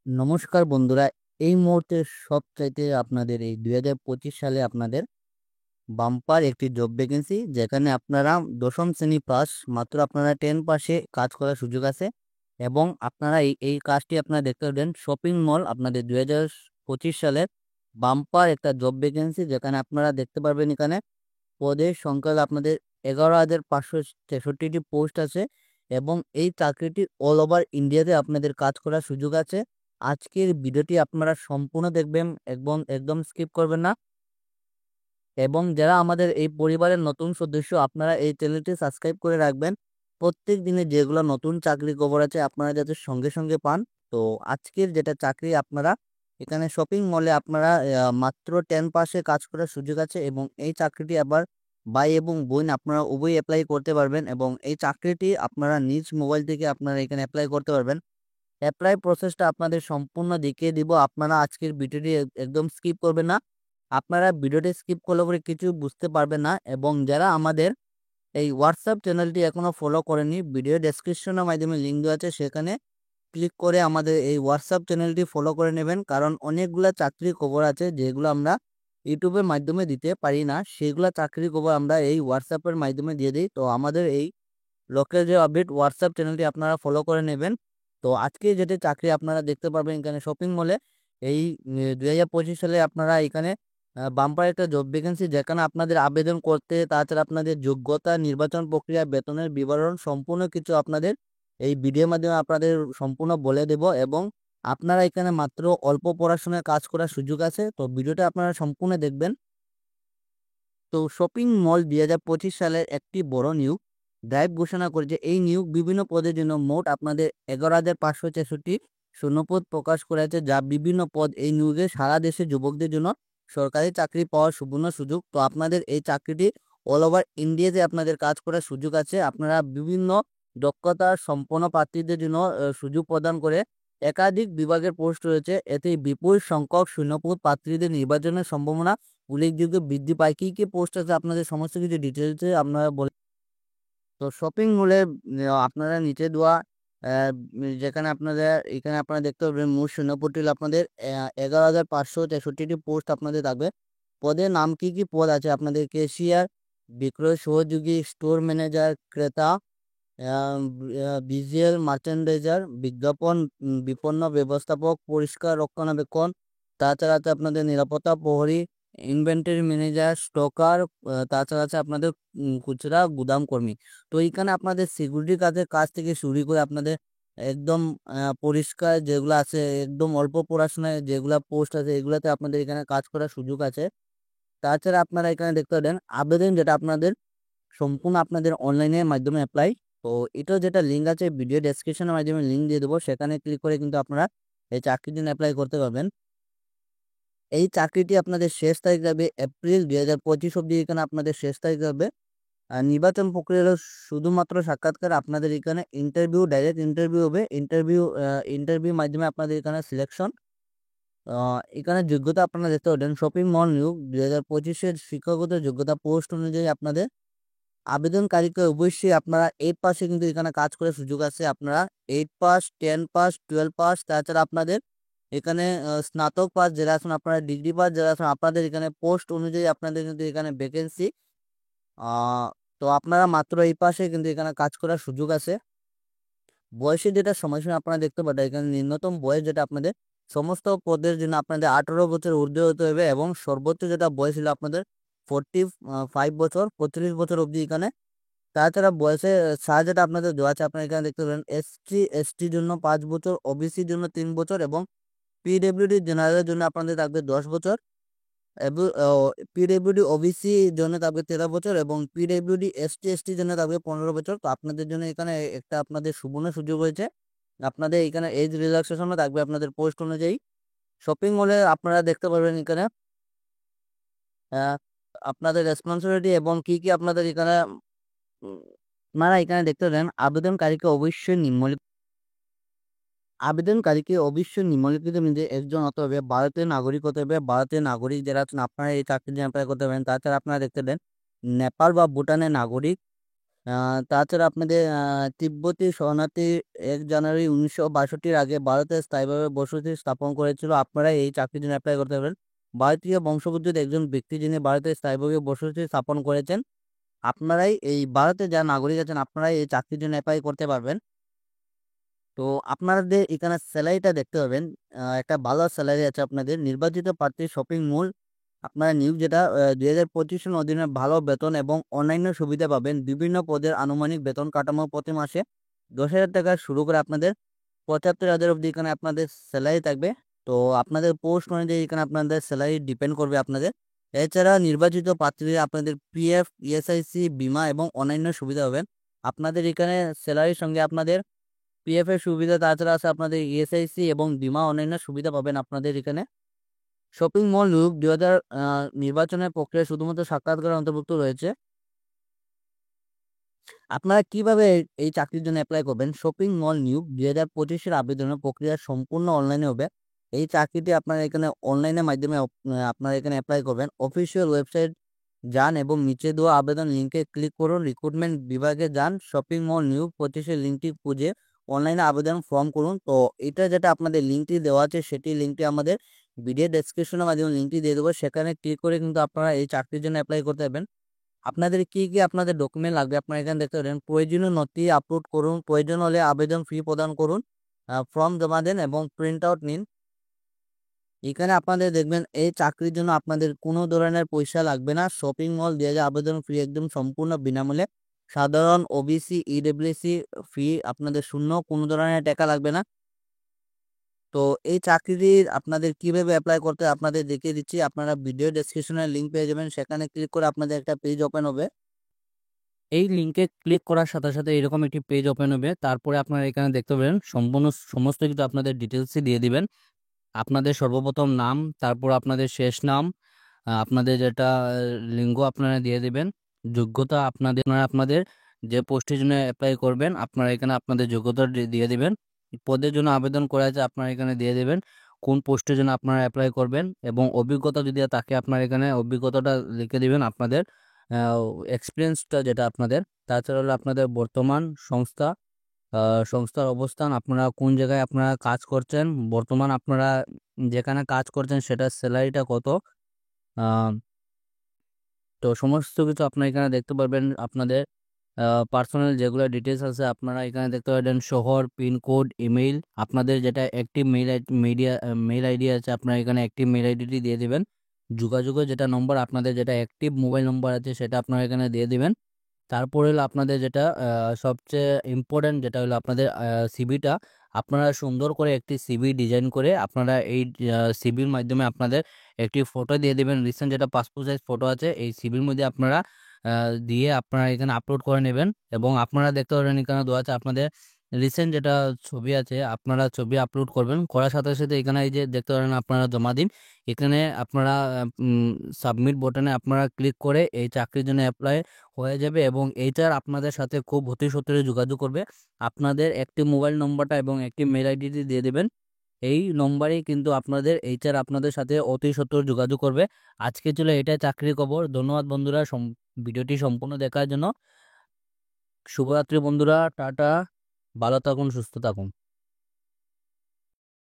নমস্কার বন্ধুরা। এই মুহূর্তে সবচাইতে আপনাদের এই 2025 সালে আপনাদের বাম্পার একটি জব ভ্যাকেন্সি, যেখানে আপনারা দশম শ্রেণী পাস, মাত্র আপনারা 10 পাসে কাজ করার সুযোগ আছে। এবং আপনারা এই কাজটি আপনারা দেখতে পাবেন শপিং মল আপনাদের 2025 সালের বাম্পার একটা জব ভ্যাকেন্সি, যেখানে আপনারা দেখতে পারবেন এখানে পদের সংখ্যা আপনাদের 11,563টি পোস্ট আছে। এবং এই চাকরিটি অল ওভার ইন্ডিয়াতে আপনাদের কাজ করার সুযোগ আছে। আজকের ভিডিওটি আপনারা সম্পূর্ণ দেখবেন এবং একদম স্কিপ করবেন না। এবং যারা আমাদের এই পরিবারের নতুন সদস্য, আপনারা এই চ্যানেলটি সাবস্ক্রাইব করে রাখবেন। প্রত্যেক দিনে যেগুলো নতুন চাকরি খবর আছে আপনারা যাতে সঙ্গে সঙ্গে পান। তো আজকের যেটা চাকরি, আপনারা এখানে শপিং মলে আপনারা মাত্র 10 পাসে কাজ করার সুযোগ আছে। এবং এই চাকরিটি আবার ভাই এবং বোন আপনারা উভয় অ্যাপ্লাই করতে পারবেন। এবং এই চাকরিটি আপনারা নিজ মোবাইল থেকে আপনারা এখানে অ্যাপ্লাই করতে পারবেন। অ্যাপ্লাই প্রসেসটা আপনাদের সম্পূর্ণ দেখিয়ে দিব। আপনারা আজকের ভিডিওটি একদম স্কিপ করবেন না। আপনারা ভিডিওটি স্কিপ করলে পরে কিছু বুঝতে পারবেন না। এবং যারা আমাদের এই হোয়াটসঅ্যাপ চ্যানেলটি এখনো ফলো করেনি, ভিডিও ডেসক্রিপশনের মাধ্যমে লিঙ্ক দেওয়া আছে, সেখানে ক্লিক করে আমাদের এই হোয়াটসঅ্যাপ চ্যানেলটি ফলো করে নেবেন। কারণ অনেকগুলা চাকরির খবর আছে যেগুলো আমরা ইউটিউবের মাধ্যমে দিতে পারি না, সেগুলা চাকরির খবর আমরা এই হোয়াটসঅ্যাপের মাধ্যমে দিয়ে দিই। তো আমাদের এই লোকের যে আপডেট হোয়াটসঅ্যাপ চ্যানেলটি আপনারা ফলো করে নেবেন। তো আজকে যেটা চাকরি আপনারা দেখতে পারবেন এখানে শপিং মলে, এই 2025 সালে আপনারা এখানে বাম্পার একটা জব ভ্যাকেন্সি, যেখানে আপনাদের আবেদন করতে, তাছাড়া আপনাদের যোগ্যতা, নির্বাচন প্রক্রিয়া, বেতনের বিবরণ সম্পূর্ণ কিছু আপনাদের এই ভিডিওর মাধ্যমে আপনাদের সম্পূর্ণ বলে দেব। এবং আপনারা এখানে মাত্র অল্প পড়াশোনায় কাজ করার সুযোগ আছে। তো ভিডিওটা আপনারা সম্পূর্ণ দেখবেন। তো শপিং মল 2025 সালের একটি বড় নিয়োগ ড্রাইভ ঘোষণা করেছে। এই নিয়োগ বিভিন্ন পদের জন্য মোট আপনাদের 11,563 শূন্যপদ প্রকাশ করেছে, যা বিভিন্ন পদ। এই নিয়োগে সারা দেশে যুবকদের জন্য সরকারি চাকরি পাওয়ার সুবর্ণ সুযোগ। তো আপনাদের এই চাকরিটি অল ওভার ইন্ডিয়াতে আপনাদের কাজ করার সুযোগ আছে। আপনারা বিভিন্ন দক্ষতা সম্পন্ন প্রার্থীদের জন্য সুযোগ প্রদান করে একাধিক বিভাগের পোস্ট রয়েছে। এতে বিপুল সংখ্যক শূন্যপদ প্রার্থীদের নির্বাচনের সম্ভাবনা উল্লেখযোগ্য বৃদ্ধি পায়। কি কি পোস্ট আছে আপনাদের সমস্ত কিছু ডিটেলসে আপনারা বলে। তো শপিং মলে আপনারা নিচে দেওয়া যেখানে আপনাদের এখানে আপনারা দেখতে পাবেন মোট শূন্যপদ আপনাদের 11,563টি পোস্ট আপনাদের থাকবে। পদের নাম কি কি পদ আছে আপনাদের: ক্যাশিয়ার, বিক্রয় সহযোগী, স্টোর ম্যানেজার, ক্রেতা, ভিজুয়াল মার্চেন্ডাইজার, বিজ্ঞাপন বিপণন ব্যবস্থাপক, পরিষ্কার রক্ষণাবেক্ষণ, তাছাড়া আছে আপনাদের নিরাপত্তা প্রহরী, ইনভেন্টরি ম্যানেজার, স্টকার, তাছাড়া আছে আপনাদের খুচরা গুদাম কর্মী। তো এইখানে আপনাদের সিকিউরিটি কাজের কাজ থেকে শুরু করে আপনাদের একদম পরিষ্কার যেগুলো আছে, একদম অল্প পড়াশোনায় যেগুলা পোস্ট আছে, এগুলাতে আপনাদের এখানে কাজ করার সুযোগ আছে। তাছাড়া আপনারা এখানে দেখতে পারেন আবেদন, যেটা আপনাদের সম্পূর্ণ আপনাদের অনলাইনের মাধ্যমে অ্যাপ্লাই। তো এটাও যেটা লিঙ্ক আছে ভিডিও ডেসক্রিপশনের মাধ্যমে লিঙ্ক দিয়ে দেবো, সেখানে ক্লিক করে কিন্তু আপনারা এই চাকরির জন্য অ্যাপ্লাই করতে পারবেন। এই চাকরিটি আপনাদের শেষ তারিখ যাবে এপ্রিল 2025 অব্দি, এখানে আপনাদের শেষ তারিখ যাবে। আর নির্বাচন প্রক্রিয়া হলো শুধুমাত্র সাক্ষাৎকার। আপনাদের এখানে ইন্টারভিউ, ডাইরেক্ট ইন্টারভিউ হবে। ইন্টারভিউ মাধ্যমে আপনাদের এখানে সিলেকশন। এখানে যোগ্যতা আপনারা দেখতে পাবেন শপিং মল নিয়োগ 2025-এর শিক্ষাগত যোগ্যতা পোস্ট অনুযায়ী আপনাদের আবেদনকারীকে অবশ্যই আপনারা 8 পাসে কিন্তু এখানে কাজ করার সুযোগ আছে। আপনারা 8 পাস, 10 পাস, 12 পাস, তাছাড়া আপনাদের এখানে স্নাতক পাস যারা আছেন, আপনারা ডিগ্রি পাস যারা আছেন, আপনাদের এখানে পোস্ট অনুযায়ী আপনাদের কিন্তু এখানে ভ্যাকেন্সি। তো আপনারা মাত্র এই পাশে কিন্তু এখানে কাজ করার সুযোগ আছে। বয়সের যেটা সময়সীমা আপনারা দেখতে পাবেন এখানে ন্যূনতম বয়স যেটা আপনাদের সমস্ত পদের জন্য আপনাদের 18 বছর ঊর্ধ্বে হতে হবে। এবং সর্বোচ্চ যেটা বয়স ছিল আপনাদের 45 বছর, 35 বছর অবধি এখানে। তাছাড়া বয়সের ছাড় যেটা আপনাদের দেওয়া আছে, আপনারা এখানে দেখতে পাবেন SC/ST জন্য 5 বছর, OBCর জন্য 3 বছর, এবং PWD জেনারেলের জন্য আপনাদের থাকবে 10 বছর। এবং PWD OBC জন্য থাকবে 13 বছর, এবং PWD ST/ST জন্য থাকবে 15 বছর। তো আপনাদের জন্য এখানে একটা আপনাদের সুবর্ণ সুযোগ রয়েছে। আপনাদের এখানে এজ রিল্যাক্সেশনও থাকবে আপনাদের পোস্ট অনুযায়ী। শপিং মলে আপনারা দেখতে পারবেন এখানে আহ, আপনাদের রেসপন্সিবিলিটি এবং কি কি আপনাদের এখানে উম, আপনারা এখানে দেখতে পারেন আবেদনকারীকে অবশ্যই নিম্নলিখিত মধ্যে একজন হতে হবে। ভারতের নাগরিক হতে হবে। ভারতের নাগরিক যারা আছেন আপনারা এই চাকরির জন্য অ্যাপ্লাই করতে পারেন। তাছাড়া আপনারা দেখতে দেন নেপাল বা ভুটানের নাগরিক, তাছাড়া আপনাদের তিব্বতী শরণার্থী 1 জানুয়ারি 1962-র আগে ভারতে স্থায়ীভাবে বসতি স্থাপন করেছিল। আপনারা এই চাকরির জন্য অ্যাপ্লাই করতে পারবেন। ভারতীয় বংশোদ্ভূত একজন ব্যক্তি যিনি ভারতে স্থায়ীভাবে বসতি স্থাপন করেছেন, আপনারাই এই ভারতে যারা নাগরিক আছেন আপনারাই এই চাকরির জন্য অ্যাপ্লাই করতে পারবেন। তো আপনাদের এখানে স্যালারিটা দেখতে পাবেন, একটা ভালো স্যালারি আছে আপনাদের। নির্বাচিত প্রার্থী শপিং মল আপনারা নিয়োগ যেটা 2025 সনের অধীনে ভালো বেতন এবং অন্যান্য সুবিধা পাবেন। বিভিন্ন পদের আনুমানিক বেতন কাঠামো প্রতি মাসে 10,000 টাকা শুরু করে আপনাদের 75,000 অবধি এখানে আপনাদের স্যালারি থাকবে। তো আপনাদের পোস্ট অনুযায়ী এখানে আপনাদের স্যালারি ডিপেন্ড করবে আপনাদের। এছাড়া নির্বাচিত প্রার্থীদের আপনাদের পিএফ, ইএসআইসি, বীমা এবং অন্যান্য সুবিধা পাবেন। আপনাদের এখানে স্যালারির সঙ্গে আপনাদের পিএফ এর সুবিধা, তাছাড়া আছে আপনাদের ইএসআইসি এবং বীমা অন্যান্য সুবিধা পাবেন আপনাদের এখানে। শপিং মল নিয়োগ 2000 নির্বাচনের প্রক্রিয়ায় শুধুমাত্র সাক্ষাৎকার অন্তর্ভুক্ত রয়েছে। আপনারা কিভাবে এই চাকরির জন্য অ্যাপ্লাই করবেন? শপিং মল নিয়োগ 2025-এর আবেদনের প্রক্রিয়া সম্পূর্ণ অনলাইনে হবে। এই চাকরিটি আপনারা এখানে অনলাইনের মাধ্যমে আপনারা এখানে অ্যাপ্লাই করবেন। অফিসিয়াল ওয়েবসাইট যান এবং নিচে দেওয়া আবেদন লিঙ্কে ক্লিক করুন। রিক্রুটমেন্ট বিভাগে যান, শপিং মল নিয়োগ 25-এর লিঙ্কটি খুঁজে অনলাইনে আবেদন ফর্ম করুন। তো এটা যেটা আপনাদের লিঙ্কটি দেওয়া আছে সেটি লিঙ্কটি আমাদের ভিডিও ডেসক্রিপশনের মাধ্যমে লিঙ্কটি দিয়ে দেবো। সেখানে ক্লিক করে কিন্তু আপনারা এই চাকরির জন্য অ্যাপ্লাই করতে পারবেন। আপনাদের কি আপনাদের ডকুমেন্ট লাগবে আপনারা এখানে দেখতে পারেন। প্রয়োজনীয় নথি আপলোড করুন, প্রয়োজন হলে আবেদন ফি প্রদান করুন, ফর্ম জমা দেন এবং প্রিন্ট আউট নিন। এখানে আপনাদের দেখবেন এই চাকরির জন্য আপনাদের কোনো ধরনের পয়সা লাগবে না। শপিং মল দিয়ে আবেদন ফি একদম সম্পূর্ণ বিনামূল্যে। সাধারণ ওবিসি, ইডব্লিউসি ফি আপনাদের শূন্য, কোনো ধরনের টাকা লাগবে না। তো এই চাকরির আপনাদের কিভাবে অ্যাপ্লাই করতে আপনাদের দেখিয়ে দিচ্ছি। আপনারা ভিডিও ডেসক্রিপশনে লিঙ্ক পেয়ে যাবেন, সেখানে ক্লিক করে আপনাদের একটা পেজ ওপেন হবে। এই লিঙ্কে ক্লিক করার সাথে সাথে এরকম একটি পেজ ওপেন হবে। তারপরে আপনারা এখানে দেখতে পাবেন সম্পূর্ণ সমস্ত কিছু আপনাদের ডিটেলসই দিয়ে দিবেন। আপনাদের সর্বপ্রথম নাম, তারপর আপনাদের শেষ নাম, আপনাদের যেটা লিঙ্গ আপনারা দিয়ে দিবেন, যোগ্যতা আপনাদের যে পোস্টের জন্য অ্যাপ্লাই করবেন আপনারা এখানে আপনাদের যোগ্যতা দিয়ে দিবেন। পদের জন্য আবেদন করা আছে আপনারা এখানে দিয়ে দেবেন কোন পোস্টের জন্য আপনারা অ্যাপ্লাই করবেন, এবং অভিজ্ঞতা যদি থাকে আপনারা এখানে অভিজ্ঞতাটা লিখে দিবেন আপনাদের এক্সপিরিয়েন্সটা যেটা আপনাদের। তাছাড়া হলো আপনাদের বর্তমান সংস্থার অবস্থান, আপনারা কোন জায়গায় আপনারা কাজ করছেন, বর্তমান আপনারা যেখানে কাজ করছেন সেটার স্যালারিটা কত। আহ, তো সমস্ত কিছু আপনারা এখানে দেখতে পারবেন। আপনাদের পার্সোনাল যেগুলো ডিটেলস আছে আপনারা এখানে দেখতে পারবেন। শহর, পিনকোড, ইমেইল, আপনাদের যেটা অ্যাক্টিভ মেইল আইডি আছে আপনারা এখানে অ্যাক্টিভ মেইল আইডিটি দিয়ে দিবেন। যোগাযোগের যেটা নম্বর, আপনাদের যেটা অ্যাক্টিভ মোবাইল নম্বর আছে সেটা আপনারা এখানে দিয়ে দিবেন। তারপরে হলো আপনাদের যেটা সবচেয়ে ইম্পর্ট্যান্ট যেটা হলো আপনাদের সিভিটা। আপনারা সুন্দর করে একটি সিভি ডিজাইন করে আপনারা এই সিভির মাধ্যমে আপনাদের একটি ফটো দিয়ে দেবেন। রিসেন্ট যেটা পাসপোর্ট সাইজ ফটো আছে এই সিভির মধ্যে আপনারা দিয়ে আপনারা এখানে আপলোড করে নেবেন। এবং আপনারা দেখতে পারেন এখানে দেওয়া আছে আপনাদের রিসেন্ট যেটা ছবি আছে আপনারা ছবি আপলোড করবেন। করার সাথে সাথে এখানে এই যে দেখতে পারেন আপনারা জমা দিন। এখানে আপনারা সাবমিট বাটনে আপনারা ক্লিক করে এই চাকরির জন্য অ্যাপ্লাই হয়ে যাবে এবং এইচআর আপনাদের সাথে খুব অতি সত্বরে যোগাযোগ করবে। আপনাদের একটি মোবাইল নম্বরটা এবং একটি মেল আইডিটি দিয়ে দেবেন। এই নম্বরেই কিন্তু আপনাদের এইচআর আপনাদের সাথে অতি সত্বর যোগাযোগ করবে। আজকে ছিল এটাই চাকরির খবর। ধন্যবাদ বন্ধুরা ভিডিওটি সম্পূর্ণ দেখার জন্য। শুভরাত্রি বন্ধুরা, টাটা, ভালো থাকুন, সুস্থ থাকুন।